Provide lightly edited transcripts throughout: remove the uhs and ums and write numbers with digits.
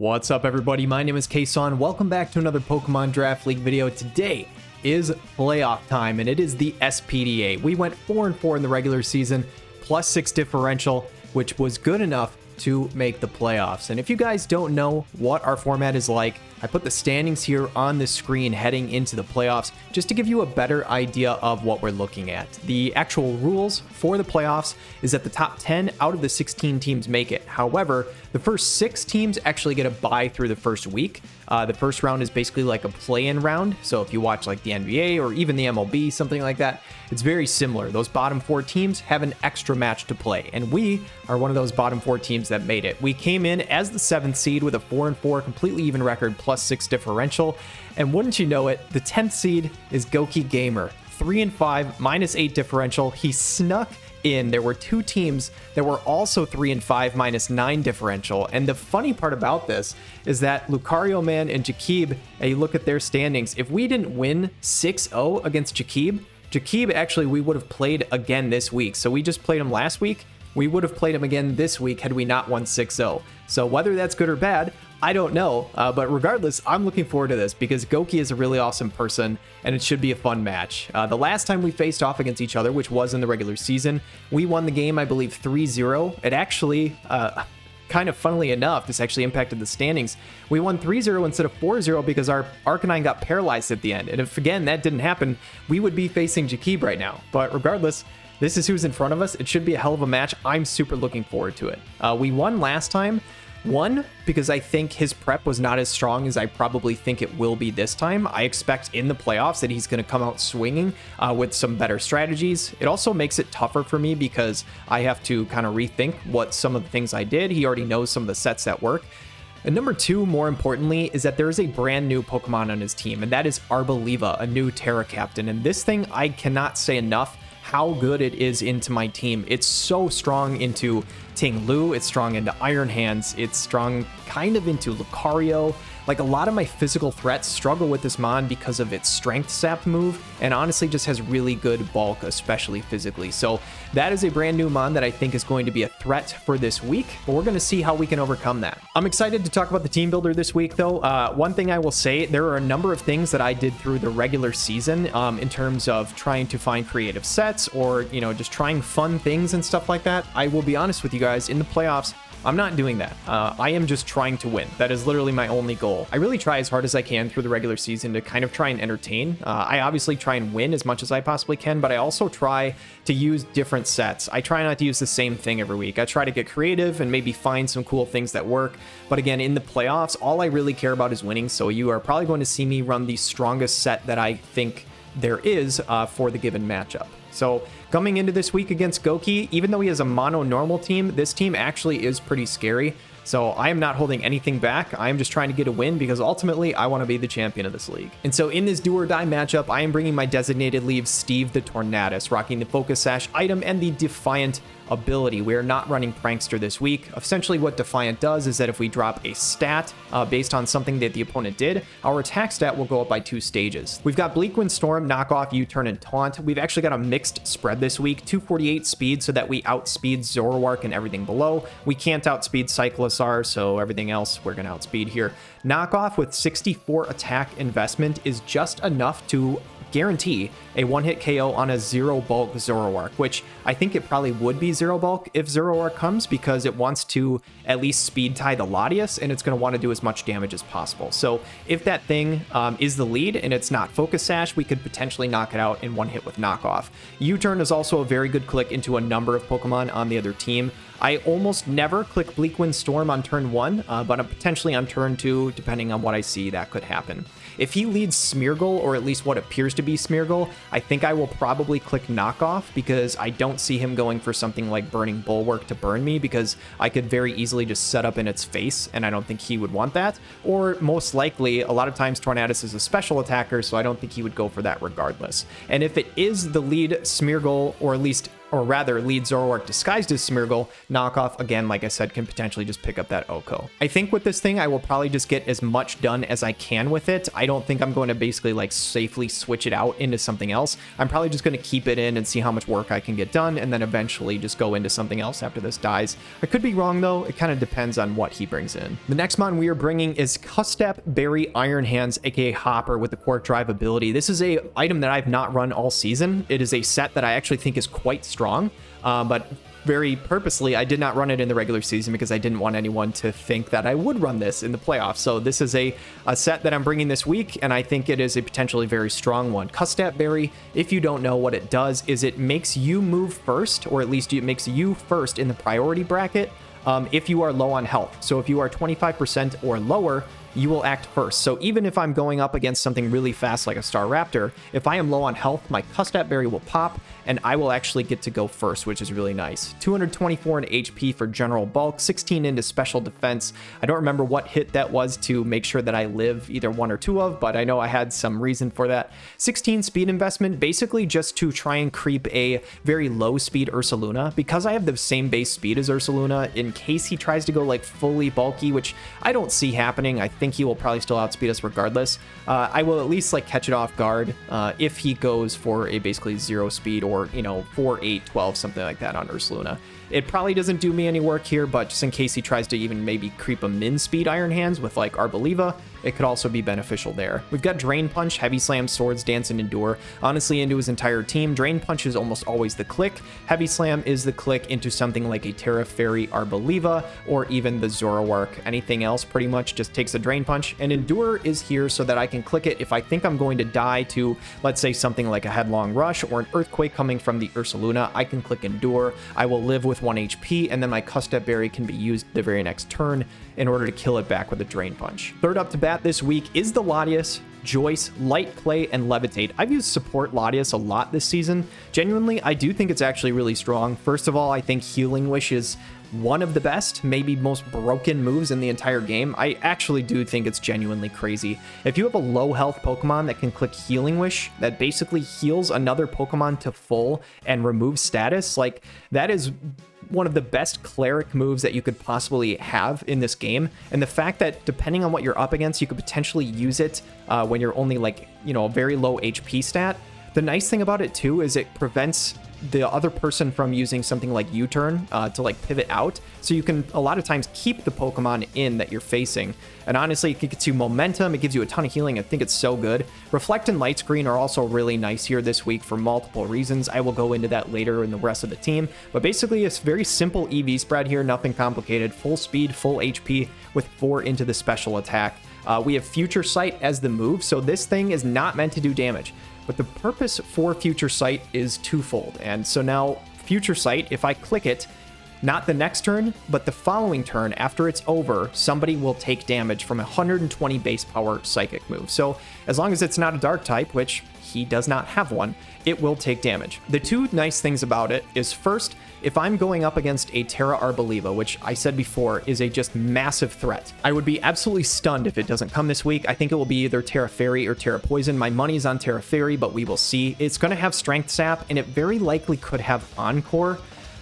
What's up, everybody? My name is KSaun. Welcome back to another Pokemon Draft League video. Today is playoff time, and it is the SPDA. We went 4-4 in the regular season, +6 differential, which was good enough to make the playoffs. And if you guys don't know what our format is like, I put the standings here on the screen heading into the playoffs just to give you a better idea of what we're looking at. The actual rules for the playoffs is that the top 10 out of the 16 teams make it. However, the first 6 teams actually get a bye through the first week. The first round is basically like a play-in round. So if you watch like the NBA or even the MLB, something like that, it's very similar. Those bottom 4 teams have an extra match to play, and we are one of those bottom 4 teams that made it. We came in as the 7th seed with a 4-4 completely even record, +6 differential, and wouldn't you know it, the 10th seed is Gokey Gamer, 3-5, -8 differential. He snuck in. There were 2 teams that were also 3-5, -9 differential. And the funny part about this is that LUCARIO man and Jakib, you look at their standings. If we didn't win 6-0 against Jakib actually we would have played again this week. So we just played him last week. We would have played him again this week had we not won 6-0. So whether that's good or bad, I don't know, but regardless, I'm looking forward to this because Gokey is a really awesome person, and it should be a fun match. The last time we faced off against each other, which was in the regular season, we won the game, I believe, 3-0. It actually, kind of funnily enough, this actually impacted the standings. We won 3-0 instead of 4-0 because our Arcanine got paralyzed at the end. And if, again, that didn't happen, we would be facing Jakib right now. But regardless, this is who's in front of us. It should be a hell of a match. I'm super looking forward to it. We won last time. One, because I think his prep was not as strong as I probably think it will be this time. I expect in the playoffs that he's going to come out swinging with some better strategies. It also makes it tougher for me because I have to kind of rethink what some of the things I did. He already knows some of the sets that work. And number 2, more importantly, is that there is a brand new Pokemon on his team, and that is Arboliva, a new Terra Captain. And this thing, I cannot say enough how good it is into my team. It's so strong into Ting Lu, it's strong into Iron Hands, it's strong kind of into Lucario. Like, a lot of my physical threats struggle with this mon because of its strength sap move, and honestly just has really good bulk, especially physically. So that is a brand new mon that I think is going to be a threat for this week, but we're going to see how we can overcome that. I'm excited to talk about the team builder this week, though. One thing I will say, there are a number of things that I did through the regular season in terms of trying to find creative sets or, you know, just trying fun things and stuff like that. I will be honest with you guys, in the playoffs, I'm not doing that. I am just trying to win. That is literally my only goal. I really try as hard as I can through the regular season to kind of try and entertain. I obviously try and win as much as I possibly can, but I also try to use different sets. I try not to use the same thing every week. I try to get creative and maybe find some cool things that work. But again, in the playoffs, all I really care about is winning. So you are probably going to see me run the strongest set that I think there is for the given matchup. So coming into this week against Gokey, even though he has a mono normal team, this team actually is pretty scary. So I am not holding anything back. I am just trying to get a win because ultimately I want to be the champion of this league. And so in this do or die matchup, I am bringing my designated leave, Steve the Tornadus, rocking the Focus Sash item and the Defiant ability. We are not running Prankster this week. Essentially what Defiant does is that if we drop a stat based on something that the opponent did, our attack stat will go up by 2 stages. We've got Bleakwind Storm, Knockoff, U-Turn, and Taunt. We've actually got a mixed spread this week, 248 speed so that we outspeed Zoroark and everything below. We can't outspeed Cyclosaur, so everything else we're going to outspeed here. Knockoff with 64 attack investment is just enough to guarantee a 1-hit KO on a 0 bulk Zoroark, which I think it probably would be 0 bulk if Zoroark comes because it wants to at least speed tie the Latias and it's going to want to do as much damage as possible. So if that thing is the lead and it's not Focus Sash, we could potentially knock it out in 1 hit with Knockoff. U-Turn is also a very good click into a number of Pokemon on the other team. I almost never click Bleakwind Storm on turn 1, but potentially on turn 2, depending on what I see, that could happen. If he leads Smeargle, or at least what appears to be Smeargle, I think I will probably click Knockoff because I don't see him going for something like Burning Bulwark to burn me because I could very easily just set up in its face, and I don't think he would want that. Or most likely, a lot of times Tornadus is a special attacker, so I don't think he would go for that regardless. And if it is the lead Smeargle, or at least or rather lead Zoroark disguised as Smeargle. Knockoff, again, like I said, can potentially just pick up that Oko. I think with this thing, I will probably just get as much done as I can with it. I don't think I'm going to basically like safely switch it out into something else. I'm probably just going to keep it in and see how much work I can get done, and then eventually just go into something else after this dies. I could be wrong though. It kind of depends on what he brings in. The next mon we are bringing is Custap Berry Iron Hands, aka Hopper, with the Quark Drive ability. This is a item that I've not run all season. It is a set that I actually think is quite strong, but very purposely, I did not run it in the regular season because I didn't want anyone to think that I would run this in the playoffs. So this is a set that I'm bringing this week, and I think it is a potentially very strong one. Custap Berry, if you don't know what it does, is it makes you move first, or at least it makes you first in the priority bracket if you are low on health. So if you are 25% or lower, you will act first. So even if I'm going up against something really fast like a Staraptor, if I am low on health, my Custap Berry will pop and I will actually get to go first, which is really nice. 224 in HP for general bulk, 16 into special defense. I don't remember what hit that was to make sure that I live either one or two of, but I know I had some reason for that. 16 speed investment, basically just to try and creep a very low speed Ursaluna, because I have the same base speed as Ursaluna in case he tries to go like fully bulky, which I don't see happening. I think he will probably still outspeed us regardless. I will at least like catch it off guard if he goes for a basically 0 speed, or you know, 4, 8, 12, something like that on Ursaluna. It probably doesn't do me any work here, but just in case he tries to even maybe creep a min speed Iron Hands with like Arboliva, it could also be beneficial there. We've got Drain Punch, Heavy Slam, Swords Dance, and Endure. Honestly, into his entire team, Drain Punch is almost always the click. Heavy Slam is the click into something like a Terra Fairy Arboliva, or even the Zoroark. Anything else pretty much just takes a Drain Punch. And Endure is here so that I can click it if I think I'm going to die to, let's say, something like a Headlong Rush or an Earthquake coming from the Ursaluna. I can click Endure. I will live with 1 HP, and then my Custap Berry can be used the very next turn in order to kill it back with a Drain Punch. Third up to bat this week is the Latias, Joyce, Light Clay, and Levitate. I've used support Latias a lot this season. Genuinely, I do think it's actually really strong. First of all, I think Healing Wish is one of the best, maybe most broken moves in the entire game. I actually do think it's genuinely crazy. If you have a low health Pokemon that can click Healing Wish, that basically heals another Pokemon to full and removes status, like that is one of the best cleric moves that you could possibly have in this game. And the fact that depending on what you're up against, you could potentially use it when you're only like, you know, a very low HP stat. The nice thing about it too is it prevents the other person from using something like U-turn to like pivot out, so you can a lot of times keep the Pokemon in that you're facing. And honestly, it gets you momentum, it gives you a ton of healing. I think it's so good. Reflect and Light Screen are also really nice here this week for multiple reasons. I will go into that later in the rest of the team, but basically it's very simple EV spread here, nothing complicated. Full speed, full HP with 4 into the special attack. We have Future Sight as the move, so this thing is not meant to do damage. But the purpose for Future Sight is twofold. And so now Future Sight, if I click it, not the next turn, but the following turn after it's over, somebody will take damage from a 120 base power psychic move. So as long as it's not a dark type, which he does not have one, it will take damage. The two nice things about it is, first, if I'm going up against a Terra Arboliva, which I said before is a just massive threat, I would be absolutely stunned if it doesn't come this week. I think it will be either Terra Fairy or Terra Poison. My money's on Terra Fairy, but we will see. It's going to have Strength Sap, and it very likely could have Encore.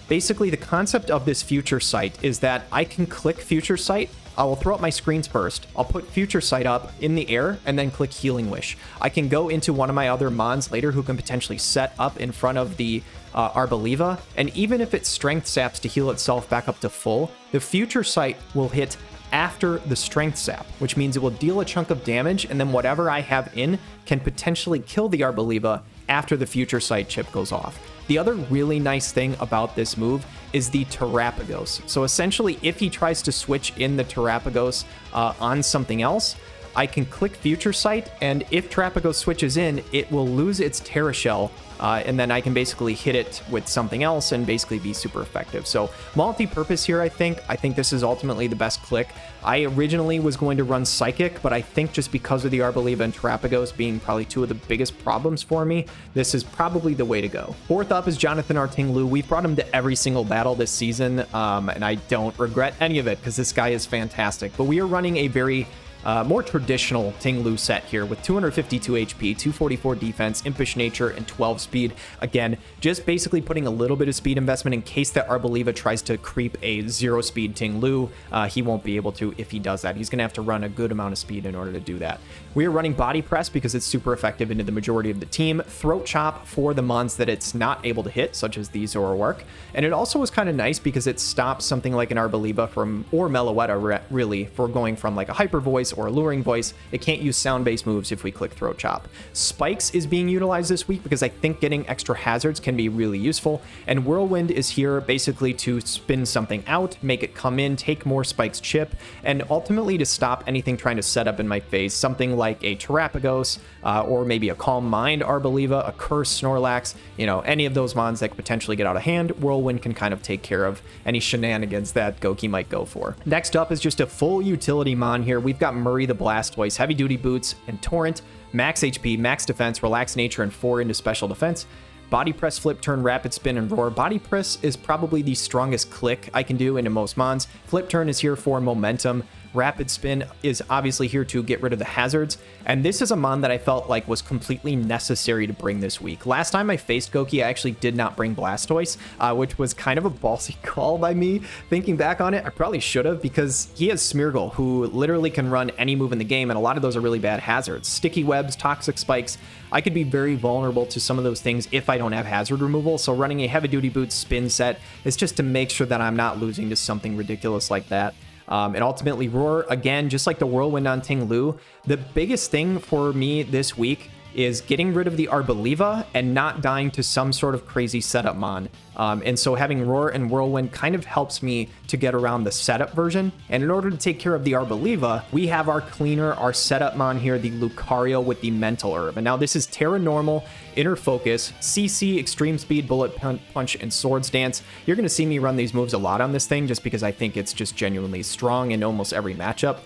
Basically, the concept of this Future Sight is that I can click Future Sight. I will throw up my screens first. I'll put Future Sight up in the air and then click Healing Wish. I can go into one of my other Mons later who can potentially set up in front of the Arboliva, and even if it Strength Saps to heal itself back up to full, the Future Sight will hit after the Strength Sap, which means it will deal a chunk of damage, and then whatever I have in can potentially kill the Arboliva after the Future Sight chip goes off. The other really nice thing about this move is the Terrapagos. So essentially, if he tries to switch in the Terrapagos on something else, I can click Future Sight, and if Terrapagos switches in, it will lose its Terra Shell, and then I can basically hit it with something else and basically be super effective. So multi-purpose here, I think. I think this is ultimately the best click. I originally was going to run Psychic, but I think just because of the Arboliva and Terrapagos being probably two of the biggest problems for me, this is probably the way to go. Fourth up is Jonathan Artinglu. We've brought him to every single battle this season, and I don't regret any of it because this guy is fantastic. But we are running a very more traditional Ting Lu set here with 252 HP, 244 defense, impish nature, and 12 speed. Again, just basically putting a little bit of speed investment in case that Arboliva tries to creep a 0 speed Ting Lu. He won't be able to if he does that. He's going to have to run a good amount of speed in order to do that. We are running body press because it's super effective into the majority of the team. Throat chop for the mons that it's not able to hit, such as the Zoroark. And it also was kind of nice because it stops something like an Arboliva from, or Meloetta really, for going from like a hyper voice or alluring voice. It can't use sound-based moves if we click throat chop. Spikes is being utilized this week because I think getting extra hazards can be really useful. And Whirlwind is here basically to spin something out, make it come in, take more Spikes chip, and ultimately to stop anything trying to set up in my face. Something like a Terapagos, or maybe a Calm Mind Arboliva, a Curse Snorlax, you know, any of those mons that could potentially get out of hand. Whirlwind can kind of take care of any shenanigans that Gokey might go for. Next up is just a full utility mon here. We've got Murray the Blastoise, Heavy Duty Boots, and Torrent, max HP, max defense, relax nature, and 4 into special defense. Body press, flip turn, rapid spin, and roar. Body press is probably the strongest click I can do into most mons. Flip turn is here for momentum. Rapid spin is obviously here to get rid of the hazards. And this is a mon that I felt like was completely necessary to bring this week. Last time I faced Gokey, I actually did not bring Blastoise, which was kind of a ballsy call by me. Thinking back on it, I probably should have, because he has Smeargle, who literally can run any move in the game, and a lot of those are really bad hazards. Sticky webs, toxic spikes. I could be very vulnerable to some of those things if I don't have hazard removal, so running a Heavy Duty Boots spin set is just to make sure that I'm not losing to something ridiculous like that. And ultimately, Roar, again, just like the Whirlwind on Ting Lu, the biggest thing for me this week is getting rid of the Arboliva and not dying to some sort of crazy setup mon. And so having Roar and Whirlwind kind of helps me to get around the setup version. And in order to take care of the Arboliva, we have our cleaner, our setup mon here, the Lucario with the Mental Herb. And now this is Terra Normal, Inner Focus, CC, Extreme Speed, Bullet Punch, and Swords Dance. You're going to see me run these moves a lot on this thing just because I think it's just genuinely strong in almost every matchup.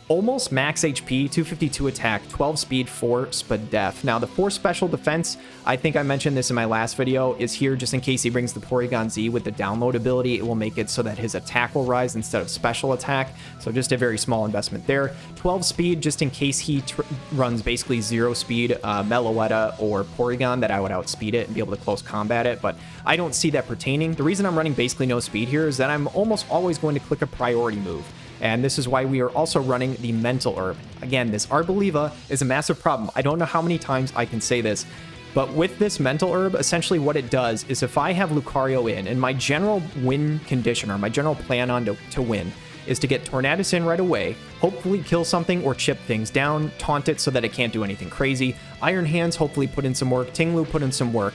Almost max HP, 252 attack, 12 speed, 4 SPDA. Now, the 4 special defense, I think I mentioned this in my last video, is here just in case he brings the Porygon Z with the download ability. It will make it so that his attack will rise instead of special attack. So just a very small investment there. 12 speed, just in case he runs basically 0 speed Meloetta or Porygon, that I would outspeed it and be able to close combat it. But I don't see that pertaining. The reason I'm running basically no speed here is that I'm almost always going to click a priority move. And this is why we are also running the Mental Herb. Again, this Arboliva is a massive problem. I don't know how many times I can say this, but with this Mental Herb, essentially what it does is if I have Lucario in, and my general win condition, or my general plan on to win, is to get Tornadus in right away, hopefully kill something or chip things down, taunt it so that it can't do anything crazy, Iron Hands hopefully put in some work, Ting Lu put in some work,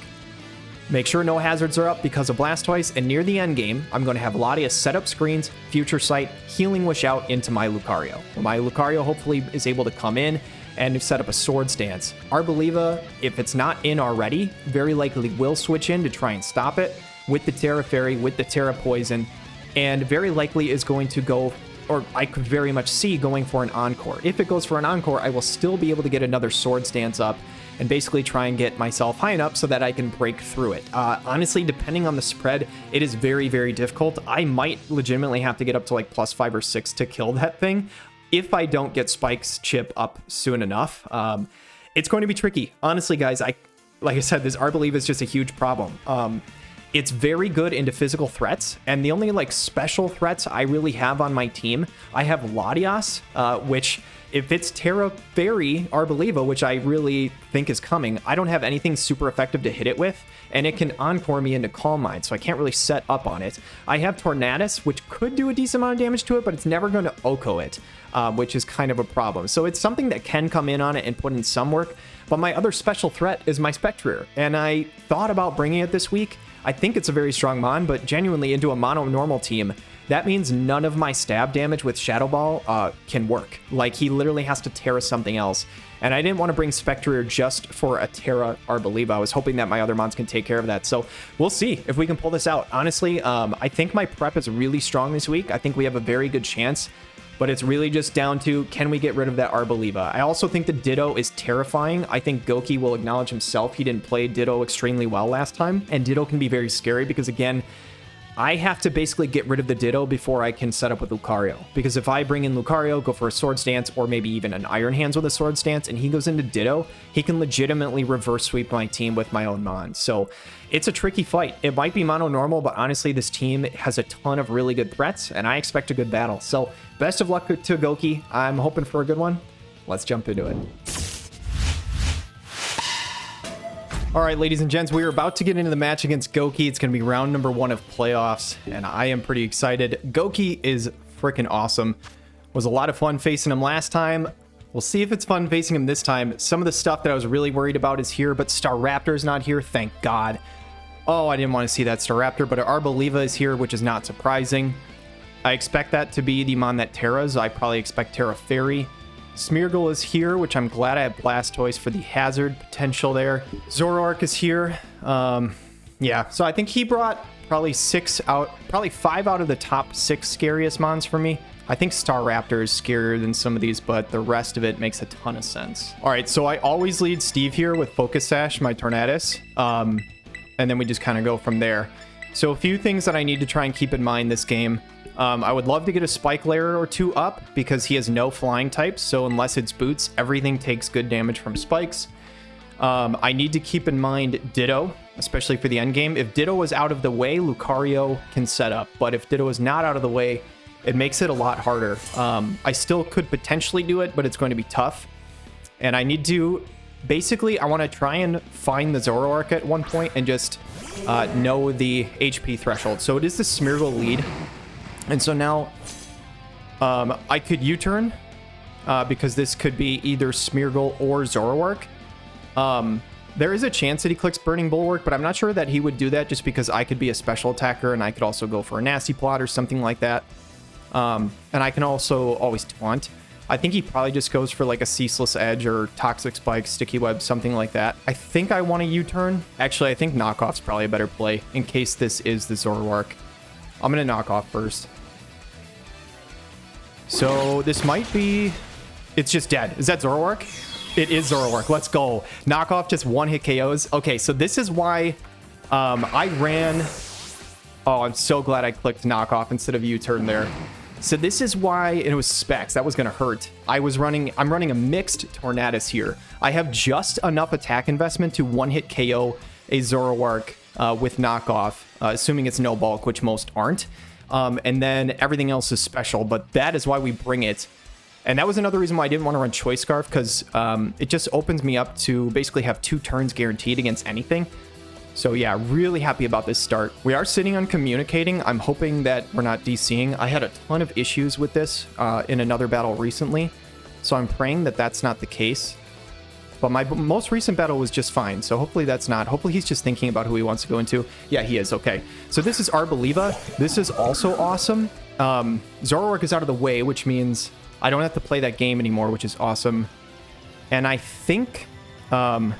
make sure no hazards are up because of Blastoise, and near the end game, I'm going to have Latias set up screens, Future Sight, Healing Wish out into my Lucario. Well, my Lucario hopefully is able to come in and set up a Swords Dance. Arboliva, if it's not in already, very likely will switch in to try and stop it with the Terra Fairy, with the Terra Poison, and very likely is going to go, or I could very much see going for an Encore. If it goes for an Encore, I will still be able to get another Swords Dance up and basically try and get myself high enough so that I can break through it. Honestly, depending on the spread, it is very, very difficult. I might legitimately have to get up to like +5 or 6 to kill that thing if I don't get Spike's chip up soon enough. It's going to be tricky. Honestly, guys, like I said, this Arboliva is just a huge problem. It's very good into physical threats, and the only like special threats I really have on my team, I have Latias, which if it's Terra Fairy Arboliva, which I really think is coming, I don't have anything super effective to hit it with, and it can Encore me into Calm Mind, so I can't really set up on it. I have Tornadus, which could do a decent amount of damage to it, but it's never going to Oko it, which is kind of a problem. So it's something that can come in on it and put in some work, but my other special threat is my Spectrier, and I thought about bringing it this week. I think it's a very strong mon, but genuinely into a mono normal team, that means none of my stab damage with Shadow Ball can work. Like, he literally has to Terra something else. And I didn't want to bring Spectrier just for a Terra Arboliva. I was hoping that my other mons can take care of that. So we'll see if we can pull this out. Honestly, I think my prep is really strong this week. I think we have a very good chance. But it's really just down to, can we get rid of that Arboliva? I also think the Ditto is terrifying. I think Gokey will acknowledge himself he didn't play Ditto extremely well last time. And Ditto can be very scary because, again, I have to basically get rid of the Ditto before I can set up with Lucario. Because if I bring in Lucario, go for a Sword Stance, or maybe even an Iron Hands with a Sword Stance, and he goes into Ditto, he can legitimately reverse sweep my team with my own Mon. So it's a tricky fight. It might be mono normal, but honestly, this team has a ton of really good threats, and I expect a good battle. So best of luck to Gokey. I'm hoping for a good one. Let's jump into it. All right, ladies and gents, we are about to get into the match against Gokey. It's going to be round number 1 of playoffs, and I am pretty excited. Gokey is freaking awesome. Was a lot of fun facing him last time. We'll see if it's fun facing him this time. Some of the stuff that I was really worried about is here, but Staraptor's not here, thank God. Oh, I didn't want to see that Staraptor, but Arboliva is here, which is not surprising. I expect that to be the Mon that Terras. I probably expect Terra Fairy. Smeargle is here, which I'm glad I have Blastoise for the hazard potential there. Zoroark is here. Yeah, so I think he brought probably 5 out of the top 6 scariest Mons for me. I think Staraptor is scarier than some of these, but the rest of it makes a ton of sense. All right, so I always lead Steve here with Focus Sash, my Tornadus, and then we just kind of go from there. So a few things that I need to try and keep in mind this game. I would love to get a Spike Layer or 2 up because he has no flying types, so unless it's Boots, everything takes good damage from spikes. I need to keep in mind Ditto, especially for the end game. If Ditto was out of the way, Lucario can set up, but if Ditto is not out of the way, it makes it a lot harder. I still could potentially do it, but it's going to be tough. And I need to, basically, I want to try and find the Zoroark at one point and just know the HP threshold. So it is the Smeargle lead. And so now I could U-turn because this could be either Smeargle or Zoroark. There is a chance that he clicks Burning Bulwark, but I'm not sure that he would do that just because I could be a special attacker and I could also go for a Nasty Plot or something like that. And I can also always taunt. I think he probably just goes for like a Ceaseless Edge or Toxic Spike, Sticky Web, something like that. I think I want to U-turn. Actually, I think Knockoff's probably a better play in case this is the Zoroark. I'm going to knock off first. So this might be... It's just dead. Is that Zoroark? It is Zoroark. Let's go. Knockoff just one-hit KOs. Okay, so this is why I ran... Oh, I'm so glad I clicked knockoff instead of U-turn there. So this is why it was Specs. That was going to hurt. I'm running a mixed Tornadus here. I have just enough attack investment to one-hit KO a Zoroark with knockoff, assuming it's no bulk, which most aren't. And then everything else is special, but that is why we bring it. And that was another reason why I didn't want to run Choice Scarf, because it just opens me up to basically have 2 turns guaranteed against anything. So yeah, really happy about this start. We are sitting on communicating. I'm hoping that we're not DCing. I had a ton of issues with this in another battle recently, so I'm praying that that's not the case. But my most recent battle was just fine, so hopefully that's not. Hopefully he's just thinking about who he wants to go into. Yeah, he is. Okay. So this is Arboliva. This is also awesome. Zoroark is out of the way, which means I don't have to play that game anymore, which is awesome. And I think I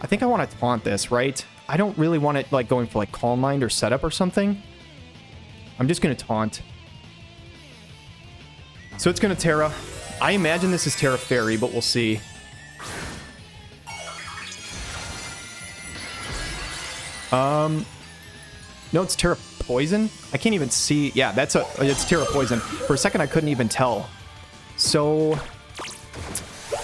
want to taunt this, right? I don't really want it like going for like Calm Mind or Setup or something. I'm just going to taunt. So it's going to Terra. I imagine this is Terra Fairy, but we'll see. No, it's Terra Poison. I can't even see. Yeah, it's Terra Poison. For a second, I couldn't even tell. So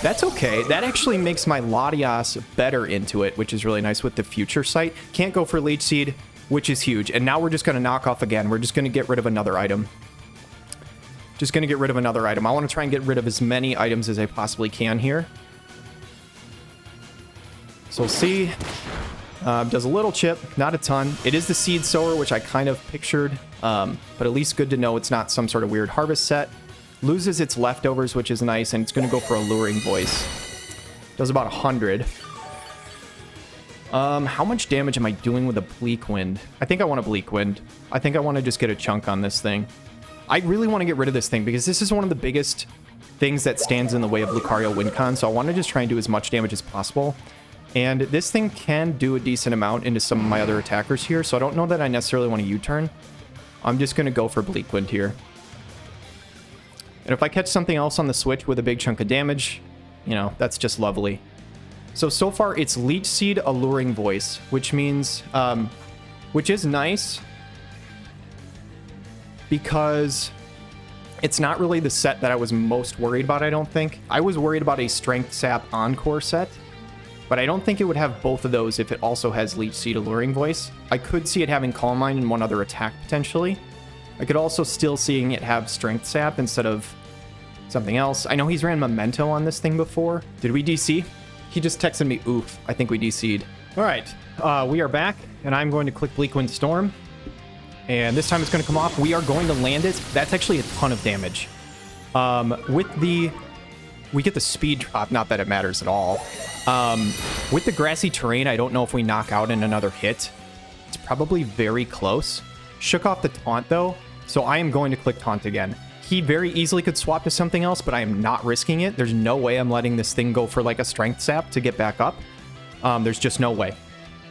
that's okay. That actually makes my Latias better into it, which is really nice with the Future Sight. Can't go for Leech Seed, which is huge. And now we're just going to knock off again. We're just going to get rid of another item. Just going to get rid of another item. I want to try and get rid of as many items as I possibly can here. So we'll see. Does a little chip, not a ton. It is the Seed Sower, which I kind of pictured, but at least good to know it's not some sort of weird harvest set. Loses its leftovers, which is nice, and it's going to go for Alluring Voice. Does about 100. How much damage am I doing with a Bleak Wind? I think I want a Bleak Wind. I think I want to just get a chunk on this thing. I really want to get rid of this thing because this is one of the biggest things that stands in the way of Lucario WinCon, so I want to just try and do as much damage as possible. And this thing can do a decent amount into some of my other attackers here, so I don't know that I necessarily want to U-turn. I'm just going to go for Bleak Wind here. And if I catch something else on the switch with a big chunk of damage, you know, that's just lovely. So far it's Leech Seed, Alluring Voice, which means, which is nice. because it's not really the set that I was most worried about, I don't think. I was worried about a Strength Sap Encore set, but I don't think it would have both of those if it also has Leech Seed Alluring Voice. I could see it having Calm Mind and one other attack potentially. I could also still seeing it have Strength Sap instead of something else. I know he's ran Memento on this thing before. Did we DC? He just texted me, oof. I think we DC'd. All right, we are back, and I'm going to click Bleak Wind Storm. And this time it's going to come off. We are going to land it. That's actually a ton of damage. We get the speed drop, not that it matters at all. With the grassy terrain, I don't know if we knock out in another hit. It's probably very close. Shook off the taunt, though, so I am going to click taunt again. He very easily could swap to something else, but I am not risking it. There's no way I'm letting this thing go for like a strength sap to get back up. There's just no way.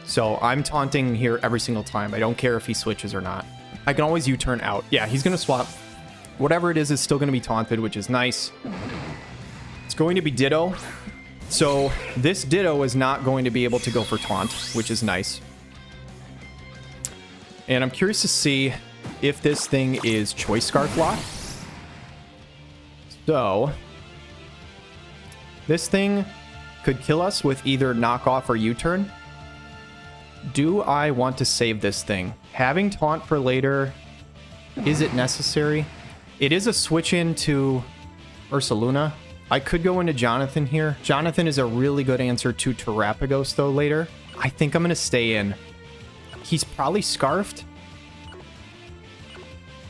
So I'm taunting here every single time. I don't care if he switches or not. I can always U-turn out. Yeah, he's going to swap. Whatever it is still going to be taunted, which is nice. It's going to be Ditto. So this Ditto is not going to be able to go for taunt, which is nice. And I'm curious to see if this thing is Choice Scarf Lock. So this thing could kill us with either knockoff or U-turn. Do I want to save this thing? Having taunt for later, is it necessary? It is a switch into Ursaluna. I could go into Jonathan here. Jonathan is a really good answer to Terapagos though later. I think I'm going to stay in. He's probably Scarfed.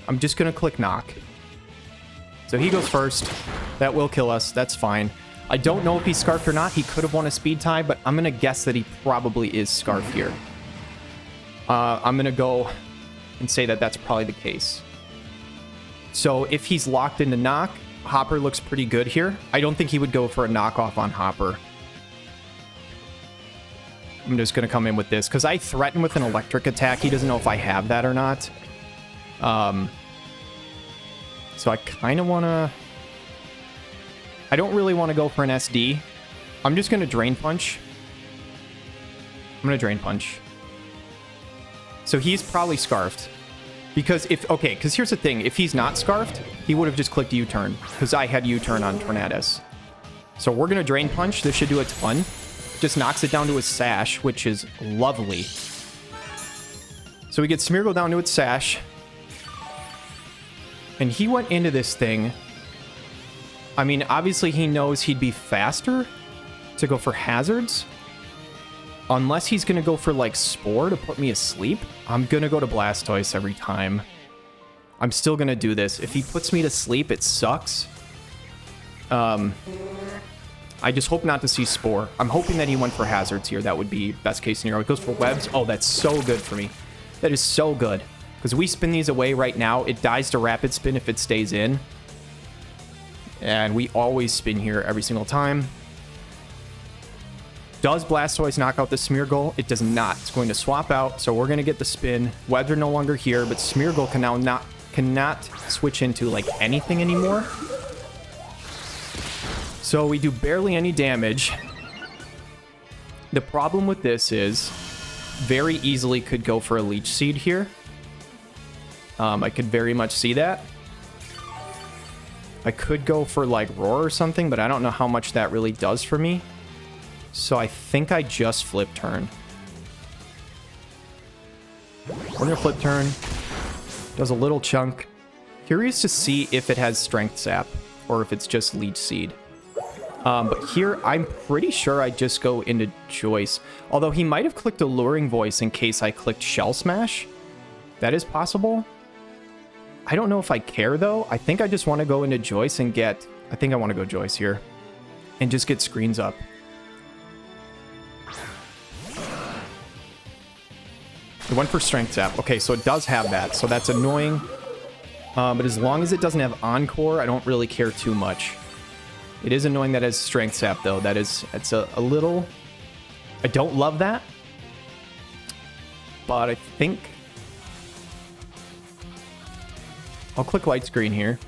I'm just going to click Knock. So he goes first. That will kill us. That's fine. I don't know if he's Scarfed or not. He could have won a speed tie, but I'm going to guess that he probably is Scarfed here. I'm going to go and say that that's probably the case. So if he's locked into Knock, Hopper looks pretty good here. I don't think he would go for a knockoff on Hopper. I'm just going to come in with this because I threaten with an electric attack. He doesn't know if I have that or not. So I kind of want to... I don't really want to go for an SD. I'm just going to Drain Punch. I'm going to Drain Punch. So he's probably Scarfed. Because if... Okay, because here's the thing. If he's not Scarfed, he would have just clicked U-turn. Because I had U-turn on Tornadus. So we're going to Drain Punch. This should do a ton. Just knocks it down to his Sash, which is lovely. So we get Smeargle down to its Sash. And he went into this thing. I mean, obviously he knows he'd be faster to go for hazards. Unless he's going to go for, like, Spore to put me asleep. I'm going to go to Blastoise every time. I'm still going to do this. If he puts me to sleep, it sucks. I just hope not to see Spore. I'm hoping that he went for hazards here. That would be best case scenario. It goes for webs. Oh, that's so good for me. That is so good. Because we spin these away right now. It dies to rapid spin if it stays in. And we always spin here every single time. Does Blastoise knock out the Smeargle? It does not. It's going to swap out, so we're going to get the spin. Webs are no longer here, but Smeargle can now cannot switch into, like, anything anymore. So we do barely any damage. The problem with this is very easily could go for a Leech Seed here. I could very much see that. I could go for, like, Roar or something, but I don't know how much that really does for me. So I think I just flip turn. We're going to flip turn. Does a little chunk. Curious to see if it has Strength Sap or if it's just Leech Seed. But here, I'm pretty sure I just go into Joyce. Although he might have clicked Alluring Voice in case I clicked Shell Smash. That is possible. I don't know if I care, though. I think I just want to go into Joyce and get... I think I want to go Joyce here. And just get screens up. It went for Strength Sap. Okay, so it does have that. So that's annoying. But as long as it doesn't have Encore, I don't really care too much. It is annoying that it has Strength Sap, though. It's a little... I don't love that. But I think... I'll click Light Screen here.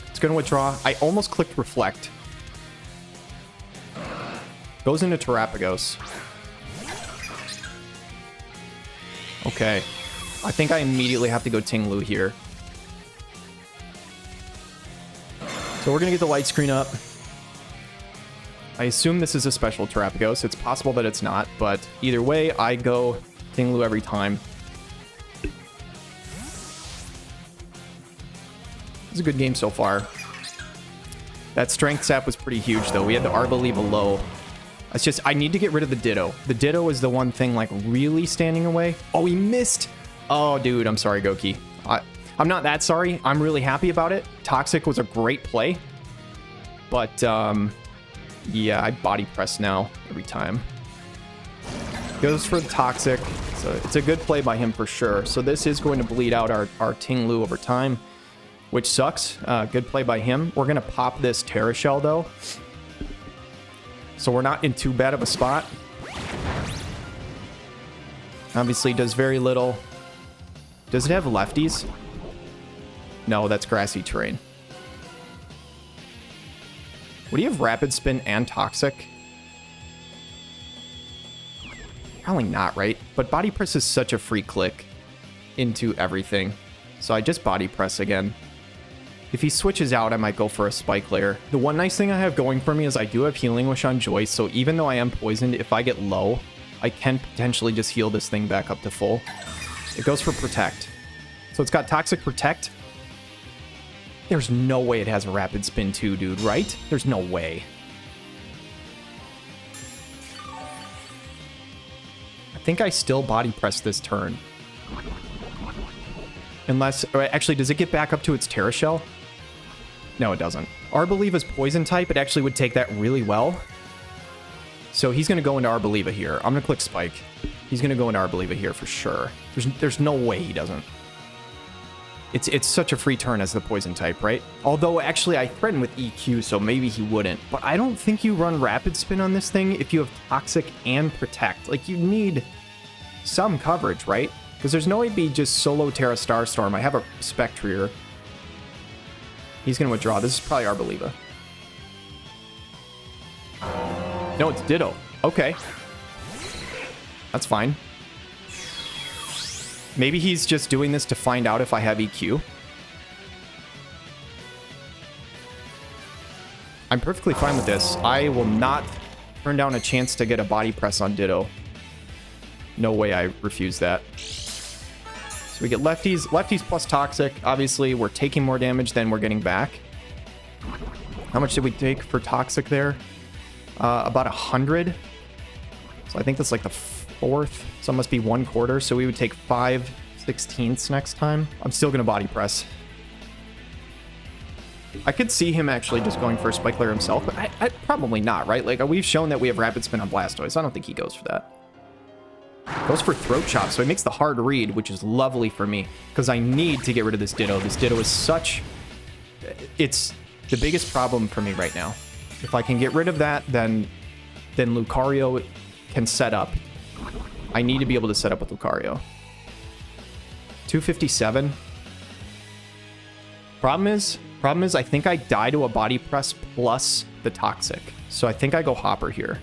It's going to withdraw. I almost clicked Reflect. Goes into Terapagos. Okay. I think I immediately have to go Ting Lu here. So we're going to get the light screen up. I assume this is a special Terapagos. It's possible that it's not, but either way, I go Ting Lu every time. It's a good game so far. That strength sap was pretty huge, though. We had the Arbaliva low. It's just, I need to get rid of the Ditto. The Ditto is the one thing, like, really standing away. Oh, he missed. Oh, dude, I'm sorry, Gokey. I'm not that sorry. I'm really happy about it. Toxic was a great play. But, yeah, I body press now every time. Goes for the Toxic. So it's a good play by him for sure. So this is going to bleed out our Ting Lu over time, which sucks. Good play by him. We're going to pop this Terra Shell, though. So we're not in too bad of a spot. Obviously does very little. Does it have lefties? No, that's grassy terrain. Would he have Rapid Spin and Toxic? Probably not, right? But Body Press is such a free click into everything. So I just Body Press again. If he switches out, I might go for a Spike Layer. The one nice thing I have going for me is I do have Healing Wish on Joyce, so even though I am poisoned, if I get low, I can potentially just heal this thing back up to full. It goes for Protect. So it's got Toxic Protect. There's no way it has a Rapid Spin too, dude, right? There's no way. I think I still Body Press this turn. Unless, actually, does it get back up to its Terra Shell? No, it doesn't. Arbaliva's poison type, it actually would take that really well. So he's going to go into Arbaliva here. I'm going to click Spike. He's going to go into Arbaliva here for sure. There's no way he doesn't. It's such a free turn as the poison type, right? Although, actually, I threaten with EQ, so maybe he wouldn't. But I don't think you run Rapid Spin on this thing if you have Toxic and Protect. Like, you need some coverage, right? Because there's no way to be just solo Terra Starstorm. I have a Spectrier. He's going to withdraw. This is probably Arbaliva. No, it's Ditto. Okay. That's fine. Maybe he's just doing this to find out if I have EQ. I'm perfectly fine with this. I will not turn down a chance to get a Body Press on Ditto. No way I refuse that. So we get lefties. Lefties plus Toxic. Obviously, we're taking more damage than we're getting back. How much did we take for Toxic there? About 100. So I think that's like the fourth. So it must be 1/4. So we would take 5/16 next time. I'm still going to Body Press. I could see him actually just going for a Spike Layer himself, but I probably not, right? Like, we've shown that we have Rapid Spin on Blastoise. So I don't think he goes for that. Goes for Throat Chop, so he makes the hard read, which is lovely for me, because I need to get rid of this Ditto. This Ditto is such... It's the biggest problem for me right now. If I can get rid of that, then Lucario can set up. I need to be able to set up with Lucario. 257. Problem is I think I die to a Body Press plus the Toxic. So I think I go Hopper here.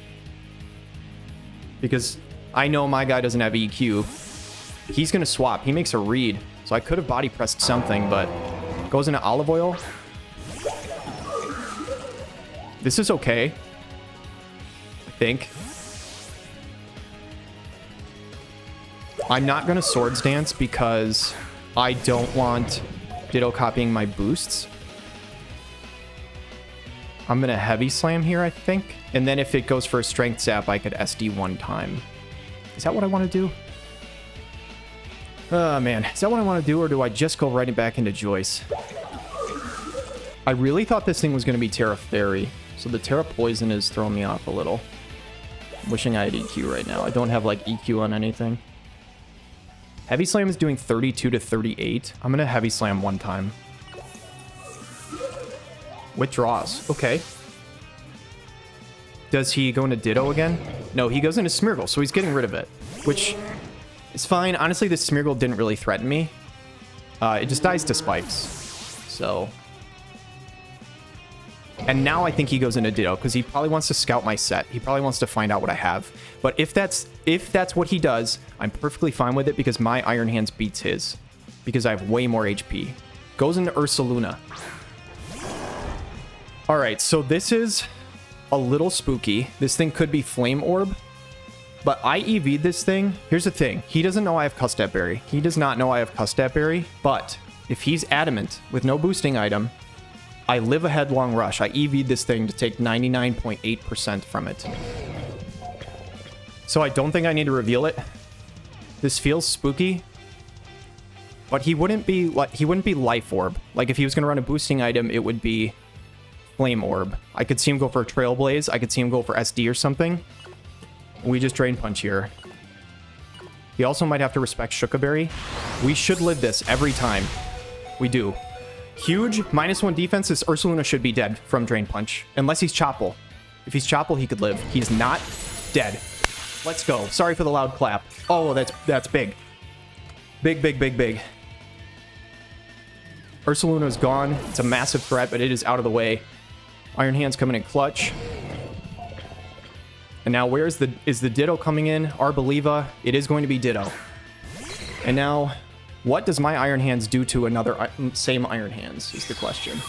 Because I know my guy doesn't have EQ. He's going to swap. He makes a read. So I could have Body Pressed something, but goes into Olive Oil. This is okay. I think. I'm not going to Swords Dance because I don't want Ditto copying my boosts. I'm going to Heavy Slam here, I think. And then if it goes for a Strength Zap, I could SD one time. Is that what I want to do? Oh, man. Is that what I want to do, or do I just go right back into Joyce? I really thought this thing was going to be Terra Fairy, so the Terra Poison is throwing me off a little. I'm wishing I had EQ right now. I don't have, like, EQ on anything. Heavy Slam is doing 32 to 38. I'm going to Heavy Slam one time. Withdraws. Okay. Does he go into Ditto again? No, he goes into Smeargle, so he's getting rid of it, which is fine. Honestly, this Smeargle didn't really threaten me. It just dies to Spikes. So And now I think he goes into Ditto because he probably wants to scout my set. He probably wants to find out what I have. But if that's what he does, I'm perfectly fine with it because my Iron Hands beats his. Because I have way more HP. Goes into Ursaluna. Alright, so this is a little spooky. This thing could be Flame Orb. But I EV'd this thing. Here's the thing. He doesn't know I have Custap Berry. He does not know I have Custap Berry. But if he's adamant with no boosting item, I live a Headlong Rush. I EV'd this thing to take 99.8% from it. So I don't think I need to reveal it. This feels spooky. But he wouldn't be Life Orb. Like if he was going to run a boosting item, it would be Flame Orb. I could see him go for a Trailblaze. I could see him go for SD or something. We just Drain Punch here. He also might have to respect Shukaberry. We should live this every time. We do. Huge, -1 defense. This Ursaluna should be dead from Drain Punch. Unless he's Chople. If he's Chople, he could live. He's not dead. Let's go. Sorry for the loud clap. Oh, that's big. Big, big, big, big. Ursaluna is gone. It's a massive threat, but it is out of the way. Iron Hands coming in clutch. And now is the Ditto coming in? Arboliva. It is going to be Ditto. And now, what does my Iron Hands do to another same Iron Hands is the question.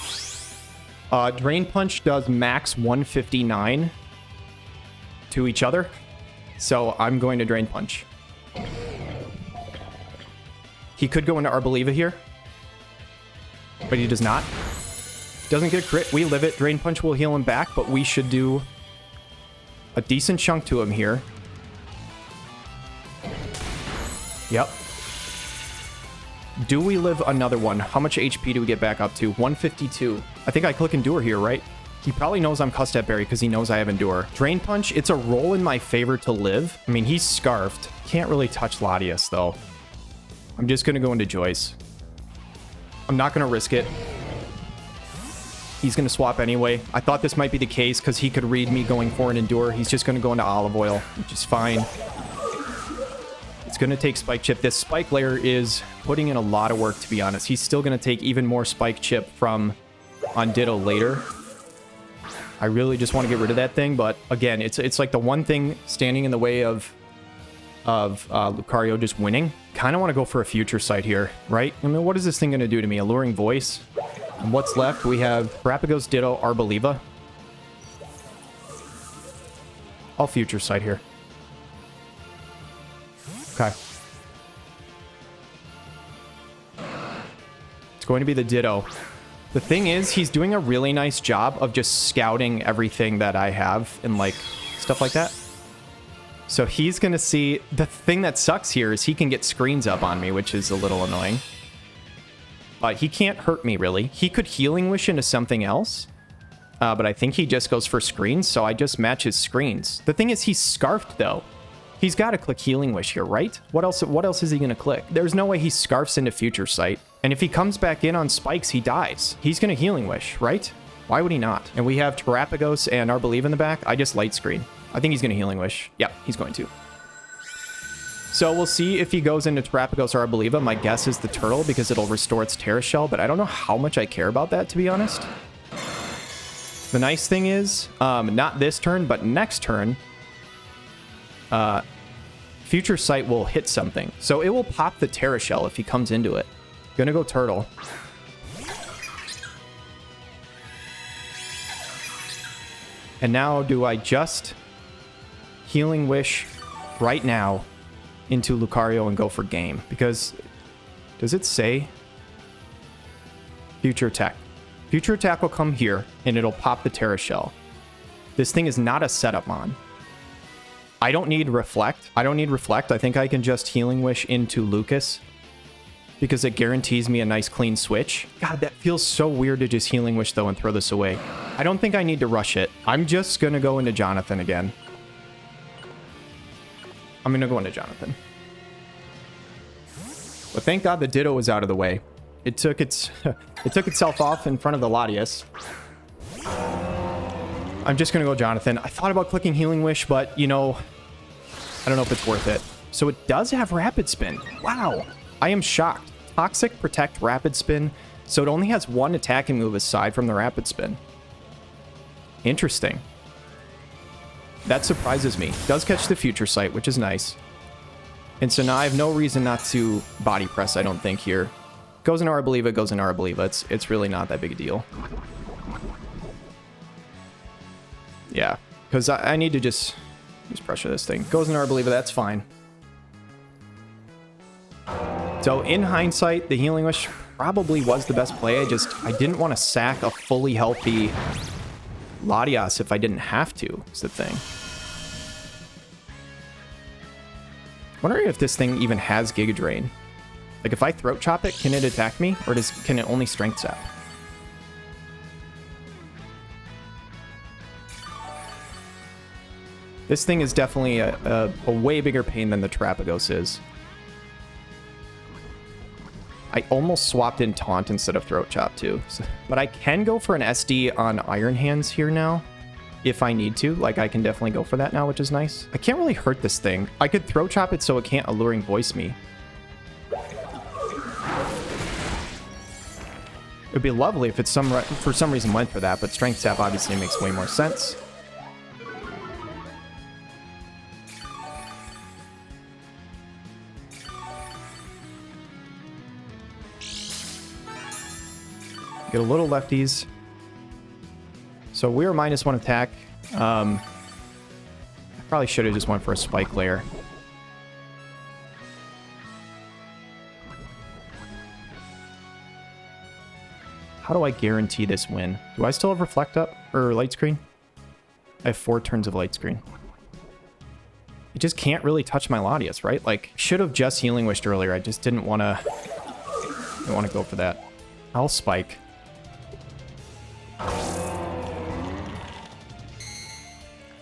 Drain Punch does max 159 to each other. So I'm going to Drain Punch. He could go into Arboliva here. But he does not. Doesn't get a crit. We live it. Drain Punch will heal him back, but we should do a decent chunk to him here. Yep. Do we live another one? How much HP do we get back up to? 152. I think I click Endure here, right? He probably knows I'm Custap Berry because he knows I have Endure. Drain Punch, it's a roll in my favor to live. I mean, he's Scarfed. Can't really touch Latias, though. I'm just going to go into Joyce. I'm not going to risk it. He's going to swap anyway. I thought this might be the case because he could read me going for an Endure. He's just going to go into Olive Oil, which is fine. It's going to take Spike Chip. This Spike Layer is putting in a lot of work, to be honest. He's still going to take even more Spike Chip from on Ditto later. I really just want to get rid of that thing, but again, it's like the one thing standing in the way of Lucario just winning. Kind of want to go for a Future Sight here, right? I mean, what is this thing going to do to me? Alluring Voice. And what's left? We have Rapagos, Ditto, Arboliva. I'll Future Sight here. Okay. It's going to be the Ditto. The thing is, he's doing a really nice job of just scouting everything that I have and, like, stuff like that. So he's going to see... The thing that sucks here is he can get screens up on me, which is a little annoying. But he can't hurt me, really. He could Healing Wish into something else. But I think he just goes for screens, so I just match his screens. The thing is, he's Scarfed, though. He's got to click Healing Wish here, right? What else is he going to click? There's no way he Scarfs into Future Sight. And if he comes back in on spikes, he dies. He's going to Healing Wish, right? Why would he not? And we have Terapagos and Arboliva in the back. I just Light Screen. I think he's going to Healing Wish. Yeah, he's going to. So we'll see if he goes into Terapagos or Arboliva. My guess is the Turtle because it'll restore its Terra Shell, but I don't know how much I care about that, to be honest. The nice thing is, not this turn, but next turn, Future Sight will hit something. So it will pop the Terra Shell if he comes into it. Gonna go Turtle. And now do I just Healing Wish right now into Lucario and go for game? Because does it say Future Attack? Future Attack will come here and it'll pop the Terra Shell. This thing is not a setup mon. I don't need Reflect. I think I can just Healing Wish into Lucas because it guarantees me a nice clean switch. God, that feels so weird to just Healing Wish though and throw this away. I don't think I need to rush it. I'm just gonna go into Jonathan again. I'm gonna go into Jonathan. But thank God the Ditto was out of the way. It took itself off in front of the Latias. I'm just gonna go Jonathan. I thought about clicking Healing Wish, but you know, I don't know if it's worth it. So it does have Rapid Spin. Wow. I am shocked. Toxic, Protect, Rapid Spin. So it only has one attacking move aside from the Rapid Spin. Interesting. That surprises me. Does catch the future sight, which is nice. And so now I have no reason not to body press, I don't think, here. Goes in Arabaliva, goes in Arabaliva. It's really not that big a deal. Yeah, because I need to just pressure this thing. Goes in Arabaliva, that's fine. So in hindsight, the Healing Wish probably was the best play. I didn't want to sack a fully healthy Latias if I didn't have to, is the thing. Wondering if this thing even has Giga Drain. Like, if I Throat Chop it, can it attack me? Or can it only Strength Sap? This thing is definitely a way bigger pain than the Terapagos is. I almost swapped in Taunt instead of Throat Chop, too. But I can go for an SD on Iron Hands here now, if I need to. Like, I can definitely go for that now, which is nice. I can't really hurt this thing. I could Throat Chop it so it can't Alluring Voice me. It would be lovely if it for some reason went for that, but Strength Sap obviously makes way more sense. Get a little lefties. So we're -1 attack. I probably should have just went for a Spike Layer. How do I guarantee this win? Do I still have Reflect up? Or Light Screen? I have 4 turns of Light Screen. It just can't really touch my Latias, right? Like, should have just Healing Wished earlier. I just didn't want to go for that. I'll Spike.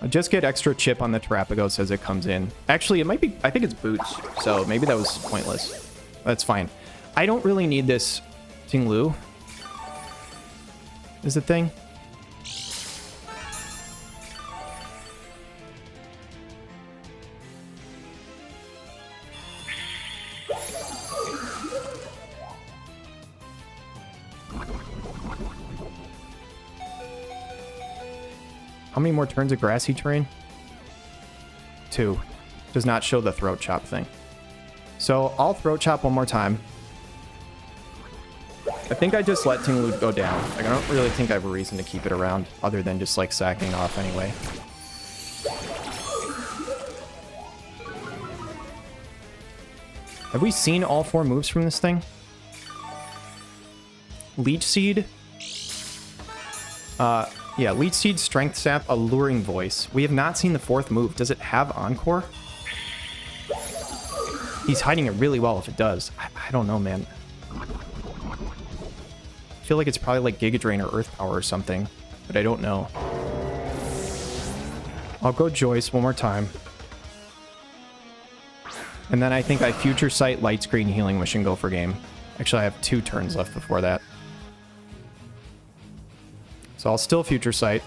I'll just get extra chip on the Terapagos as it comes in. Actually, it might be... I think it's Boots, so maybe that was pointless. That's fine. I don't really need this Ting-Lu. Is the thing. How many more turns of grassy terrain? 2. Does not show the Throat Chop thing. So I'll Throat Chop one more time. I think I just let Ting-Lu go down. Like, I don't really think I have a reason to keep it around other than just like sacking off anyway. Have we seen all 4 moves from this thing? Leech Seed. Yeah, Leech Seed, Strength Sap, Alluring Voice. We have not seen the 4th move. Does it have Encore? He's hiding it really well if it does. I don't know, man. I feel like it's probably like Giga Drain or Earth Power or something, but I don't know. I'll go Joyce one more time. And then I think I Future Sight, Light Screen, Healing Wish, and go for game. Actually, I have 2 turns left before that. So I'll still Future Sight.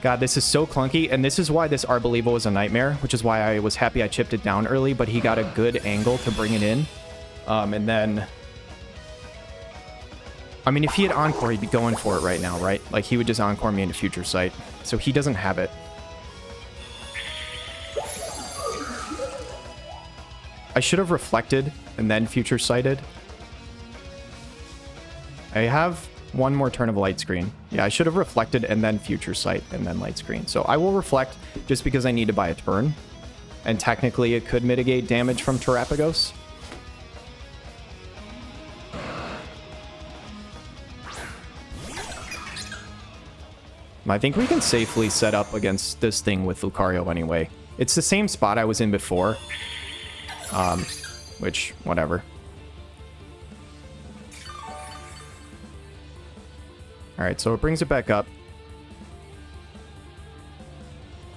God, this is so clunky, and this is why this Arbalivo was a nightmare, which is why I was happy I chipped it down early, but he got a good angle to bring it in. And then... I mean, if he had Encore, he'd be going for it right now, right? Like, he would just Encore me into Future Sight. So he doesn't have it. I should have Reflected and then Future Sighted. I have 1 more turn of Light Screen. Yeah, I should have Reflected and then Future Sight and then Light Screen. So I will Reflect just because I need to buy a turn. And technically it could mitigate damage from Terapagos. I think we can safely set up against this thing with Lucario anyway. It's the same spot I was in before. Which, whatever. Alright, so it brings it back up.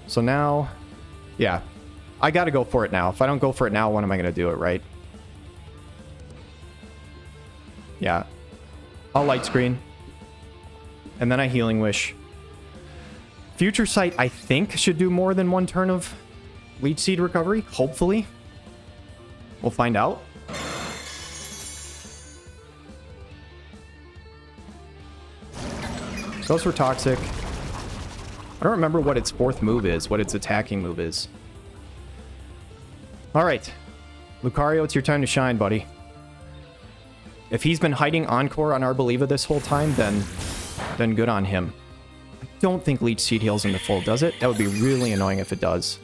So now, yeah, I gotta go for it now. If I don't go for it now, when am I gonna do it, right? Yeah. I'll Light Screen. And then I Healing Wish. Future Sight, I think, should do more than 1 turn of Leech Seed recovery. Hopefully. We'll find out. Goes for Toxic. I don't remember what its fourth move is, what its attacking move is. All right. Lucario, it's your time to shine, buddy. If he's been hiding Encore on Arboliva this whole time, then good on him. I don't think Leech Seed heals into full, does it? That would be really annoying if it does.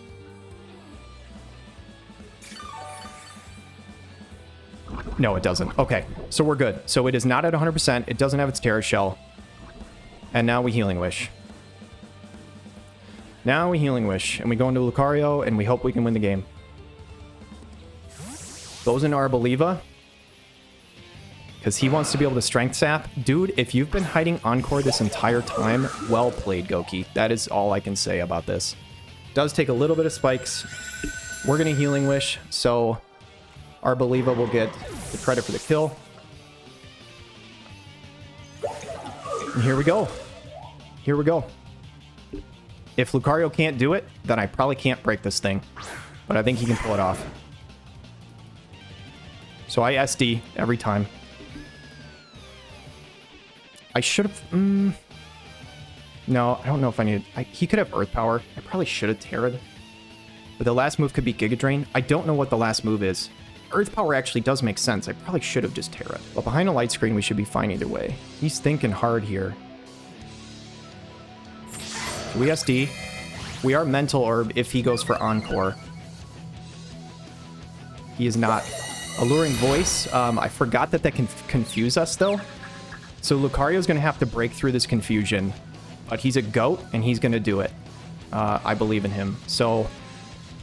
No, it doesn't. Okay, so we're good. So it is not at 100%. It doesn't have its Terra Shell. And now we Healing Wish. Now we Healing Wish. And we go into Lucario, and we hope we can win the game. Goes into Arboliva. Because he wants to be able to Strength Sap. Dude, if you've been hiding Encore this entire time, well played, Gokey. That is all I can say about this. Does take a little bit of spikes. We're going to Healing Wish, so Arboliva will get the credit for the kill. And here we go. Here we go. If Lucario can't do it, then I probably can't break this thing. But I think he can pull it off. So I SD every time. I should have... no, I don't know if I need... he could have Earth Power. I probably should have Terra'd. But the last move could be Giga Drain. I don't know what the last move is. Earth Power actually does make sense. I probably should have just Terra'd. But behind a light screen, we should be fine either way. He's thinking hard here. We SD. We are Mental Orb if he goes for Encore. He is not. Alluring Voice. I forgot that can confuse us, though. So Lucario's going to have to break through this confusion. But he's a GOAT, and he's going to do it. I believe in him. So,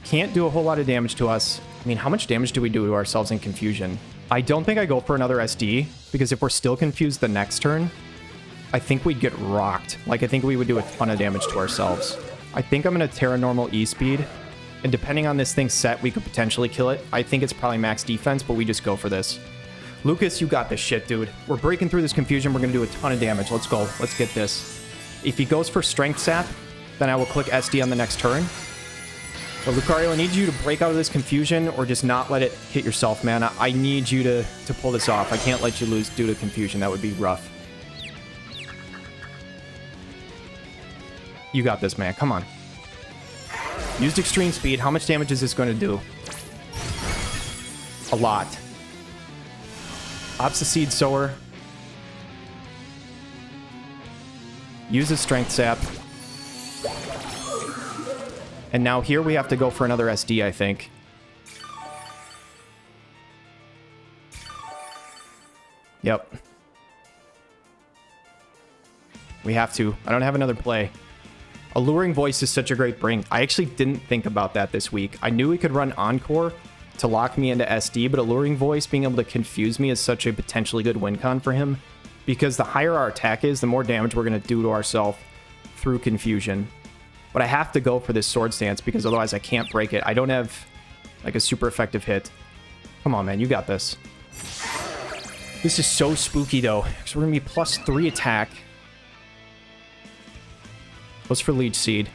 can't do a whole lot of damage to us. I mean, how much damage do we do to ourselves in confusion? I don't think I go for another SD, because if we're still confused the next turn, I think we'd get rocked. Like, I think we would do a ton of damage to ourselves. I think I'm going to Terra Normal E-Speed, and depending on this thing's set, we could potentially kill it. I think it's probably max defense, but we just go for this. Lucas, you got this shit, dude. We're breaking through this confusion. We're going to do a ton of damage. Let's go. Let's get this. If he goes for Strength Sap, then I will click SD on the next turn. But Lucario, I need you to break out of this confusion or just not let it hit yourself, man. I need you to pull this off. I can't let you lose due to confusion. That would be rough. You got this, man. Come on. Used Extreme Speed. How much damage is this going to do? A lot. Ops the Seed Sower. Uses Strength Sap. And now here we have to go for another SD, I think. Yep. We have to. I don't have another play. Alluring Voice is such a great bring. I actually didn't think about that this week. I knew we could run Encore to lock me into SD, but Alluring Voice being able to confuse me is such a potentially good win con for him. Because the higher our attack is, the more damage we're going to do to ourselves through confusion. But I have to go for this Sword Stance because otherwise I can't break it. I don't have like a super effective hit. Come on, man. You got this. This is so spooky, though. Because we're going to be +3 attack. What's for Leech Seed?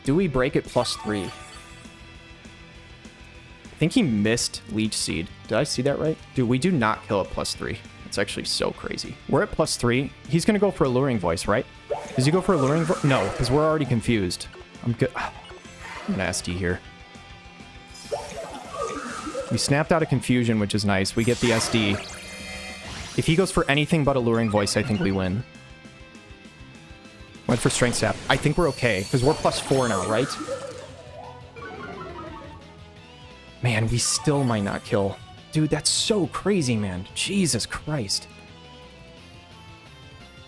Do we break it +3? I think he missed Leech Seed. Did I see that right? Dude, we do not kill at +3. It's actually so crazy. We're at +3. He's going to go for Alluring Voice, right? Does he go for Alluring Voice? No, because we're already confused. I'm good. I'm nasty here. We snapped out of confusion, which is nice. We get the SD. If he goes for anything but Alluring Voice, I think we win. Went for Strength Sap. I think we're okay, because we're +4 now, right? Man, we still might not kill. Dude, that's so crazy, man. Jesus Christ.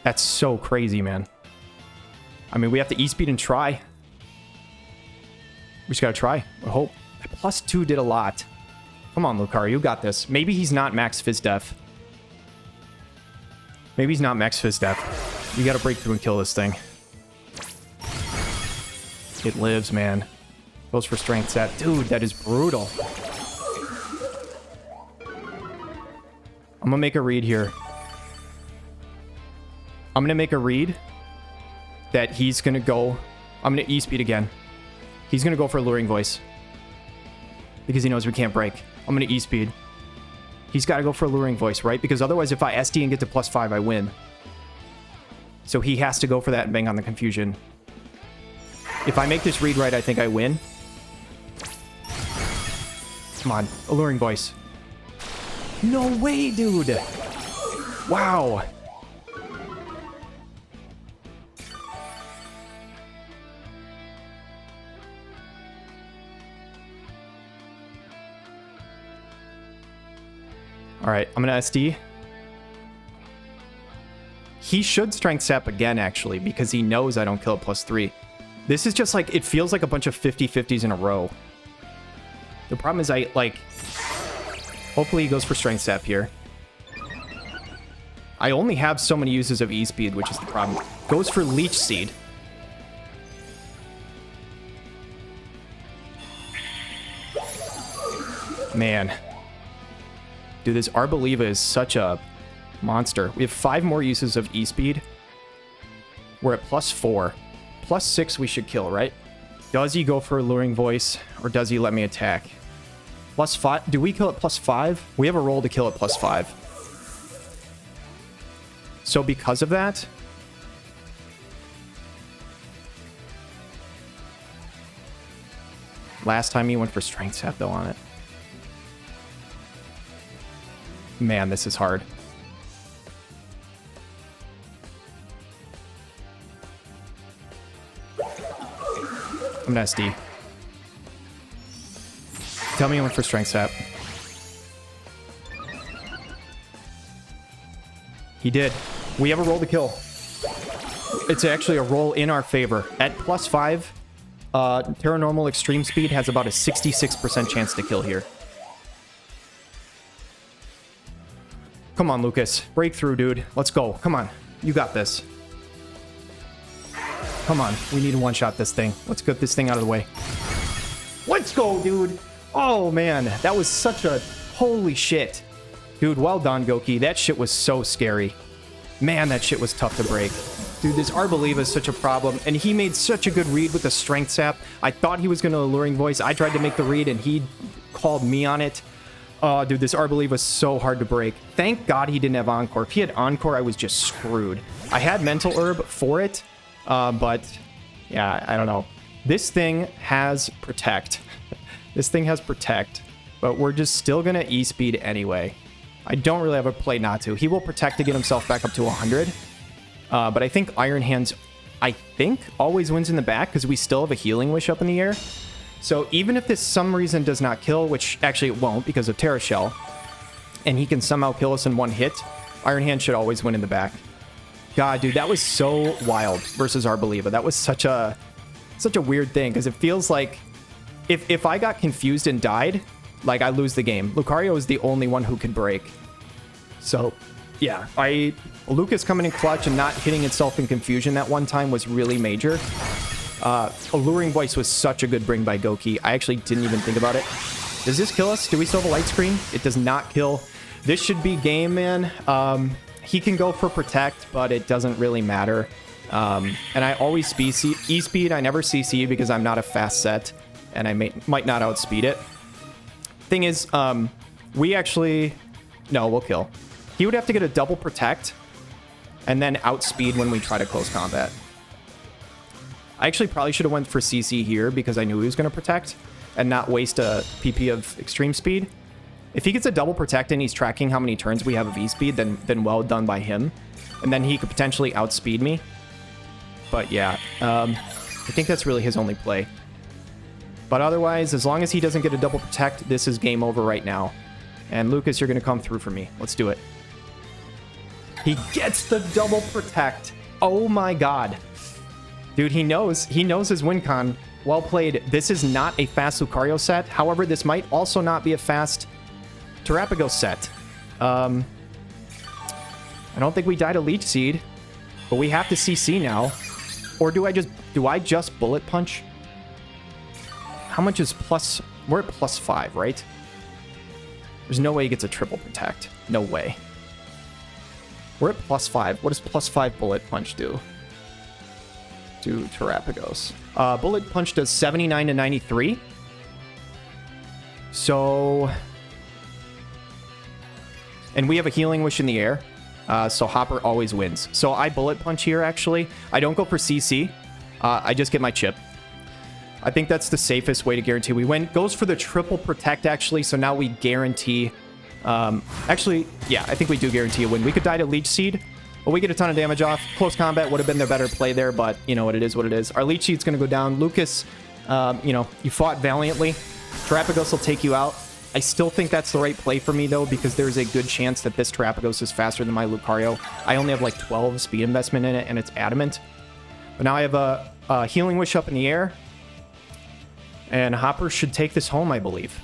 That's so crazy, man. I mean, we have to E-Speed and try. We just gotta try. I hope. +2 did a lot. Come on, Lucario, you got this. Maybe he's not max Fizz Def. Maybe he's not max Fizz Def. You gotta break through and kill this thing. It lives, man. Goes for Strength Sap. Dude, that is brutal. I'm gonna make a read here. I'm gonna make a read that he's gonna go... I'm gonna E-Speed again. He's gonna go for Alluring Voice. Because he knows we can't break. I'm gonna E-Speed. He's gotta go for Alluring Voice, right? Because otherwise if I SD and get to +5, I win. So he has to go for that and bang on the confusion. If I make this read right, I think I win. Come on, Alluring Voice. No way, dude. Wow. All right, I'm gonna SD. He should Strength Sap again, actually, because he knows I don't kill at +3. This is just like, it feels like a bunch of 50-50s in a row. The problem is hopefully he goes for Strength Sap here. I only have so many uses of E-Speed, which is the problem. Goes for Leech Seed. Man. Dude, this Arboliva is such a monster. We have 5 more uses of E-Speed. We're at +4. +6 we should kill, right? Does he go for Alluring Voice, or does he let me attack? +5. Do we kill at +5? We have a roll to kill at +5. So because of that... Last time he went for Strength Sap, though, on it. Man, this is hard. I'm gonna SD. Tell me he went for Strength Sap. He did. We have a roll to kill. It's actually a roll in our favor. At +5, Terranormal Extreme Speed has about a 66% chance to kill here. Come on, Lucas. Breakthrough, dude. Let's go. Come on. You got this. Come on. We need to one-shot this thing. Let's get this thing out of the way. Let's go, dude. Oh, man. That was such a... Holy shit. Dude, well done, Gokey. That shit was so scary. Man, that shit was tough to break. Dude, this Arboliva is such a problem, and he made such a good read with the Strength Sap. I thought he was going to Alluring Voice. I tried to make the read, and he called me on it. Oh, dude, this Arboliva was so hard to break. Thank God he didn't have Encore. If he had Encore, I was just screwed. I had Mental Herb for it, but yeah, I don't know. This thing has Protect. This thing has Protect, but we're just still going to E-Speed anyway. I don't really have a play not to. He will Protect to get himself back up to 100, but I think Iron Hands, always wins in the back because we still have a Healing Wish up in the air. So even if this some reason does not kill, which actually it won't because of Terra Shell, and he can somehow kill us in one hit, Iron Hand should always win in the back. God, dude, that was so wild versus Arboliva. That was such a weird thing because it feels like if I got confused and died, like I lose the game. Lucario is the only one who could break. So yeah, Lucas coming in clutch and not hitting itself in confusion that one time was really major. Alluring Voice was such a good bring by Gokey. I actually didn't even think about it. Does this kill us? Do we still have a light screen? It does not kill. This should be game, man. He can go for Protect, but it doesn't really matter. And I always E-Speed. I never CC because I'm not a fast set, and I might not outspeed it. Thing is, we actually... No, we'll kill. He would have to get a double Protect, and then outspeed when we try to close combat. I actually probably should have went for CC here because I knew he was going to Protect and not waste a PP of Extreme Speed. If he gets a double Protect and he's tracking how many turns we have of E-Speed, then well done by him. And then he could potentially outspeed me. But yeah, I think that's really his only play. But otherwise, as long as he doesn't get a double Protect, this is game over right now. And Lucas, you're going to come through for me. Let's do it. He gets the double Protect. Oh my god. Dude, he knows his win con. Well played. This is not a fast Lucario set. However, this might also not be a fast Terrapago set. I don't think we died a Leech Seed, but we have to CC now. Or do I just Bullet Punch? How much is plus? We're at +5, right? There's no way he gets a triple Protect. No way. We're at +5. What does +5 Bullet Punch do? To Terrapagos. Bullet Punch does 79 to 93. So... And we have a Healing Wish in the air. So Hopper always wins. So I bullet punch here, actually. I don't go for CC. I just get my chip. I think that's the safest way to guarantee we win. Goes for the triple protect, actually. So now we guarantee... actually, yeah, I think we do guarantee a win. We could die to Leech Seed, but we get a ton of damage off. Close combat would have been the better play there, but you know what it is what it is. Our Leech Seed's going to go down. Lucas, you know, you fought valiantly. Terapagos will take you out. I still think that's the right play for me, though, because there's a good chance that this Terapagos is faster than my Lucario. I only have like 12 speed investment in it, and it's adamant. But now I have a Healing Wish up in the air. And Hopper should take this home, I believe.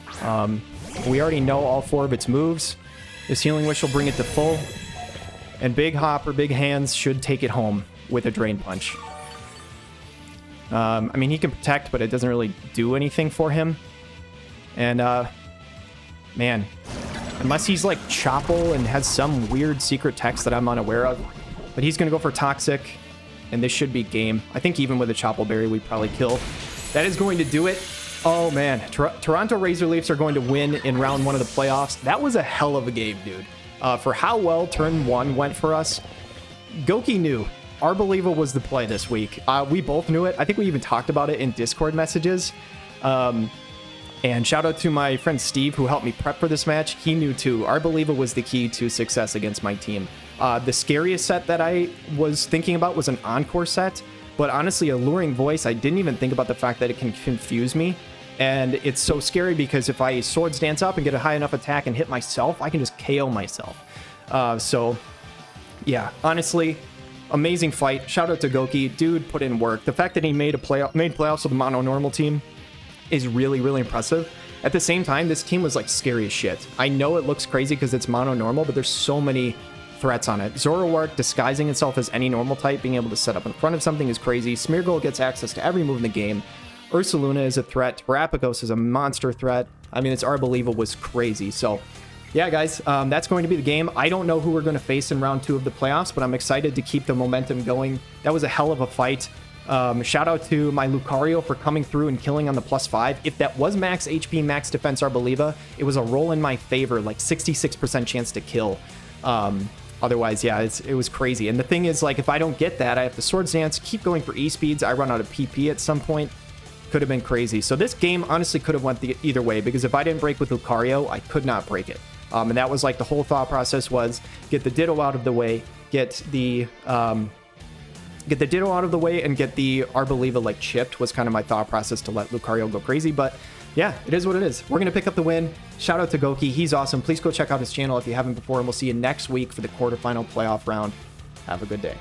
We already know all 4 of its moves. This Healing Wish will bring it to full. And Big Hopper, Big Hands should take it home with a Drain Punch. I mean, he can protect, but it doesn't really do anything for him. And, man, unless he's like Choppel and has some weird secret text that I'm unaware of. But he's going to go for Toxic, and this should be game. I think even with a Choppel Berry, we'd probably kill. That is going to do it. Oh, man. Toronto Razor Leafs are going to win in round 1 of the playoffs. That was a hell of a game, dude. For how well turn 1 went for us, Gokey knew. Arboliva was the play this week. We both knew it. I think we even talked about it in Discord messages. And shout out to my friend Steve, who helped me prep for this match. He knew too. Arboliva was the key to success against my team. The scariest set that I was thinking about was an Encore set. But honestly, Alluring Voice, I didn't even think about the fact that it can confuse me. And it's so scary because if I Swords Dance up and get a high enough attack and hit myself, I can just KO myself. So, yeah, honestly, amazing fight. Shout out to Gokey. Dude put in work. The fact that he made playoffs with a mono normal team is really, really impressive. At the same time, this team was like scary as shit. I know it looks crazy because it's mono normal, but there's so many threats on it. Zoroark disguising itself as any normal type, being able to set up in front of something is crazy. Smeargle gets access to every move in the game. Ursaluna is a threat. Terapagos is a monster threat. I mean, this Arboliva was crazy. So, yeah, guys, that's going to be the game. I don't know who we're going to face in round 2 of the playoffs, but I'm excited to keep the momentum going. That was a hell of a fight. Shout out to my Lucario for coming through and killing on the +5. If that was max HP, max defense Arboliva, it was a roll in my favor, like 66% chance to kill. Otherwise, yeah, it was crazy. And the thing is, like, if I don't get that, I have to Swords Dance, keep going for E-Speeds. I run out of PP at some point. Could have been crazy. So this game honestly could have went either way, because if I didn't break with Lucario, I could not break it. And that was like the whole thought process was get the Ditto out of the way, get the Ditto out of the way, and get the Arboliva like chipped was kind of my thought process to let Lucario go crazy. But yeah, it is what it is. We're going to pick up the win. Shout out to Gokey. He's awesome. Please go check out his channel if you haven't before, and we'll see you next week for the quarterfinal playoff round. Have a good day.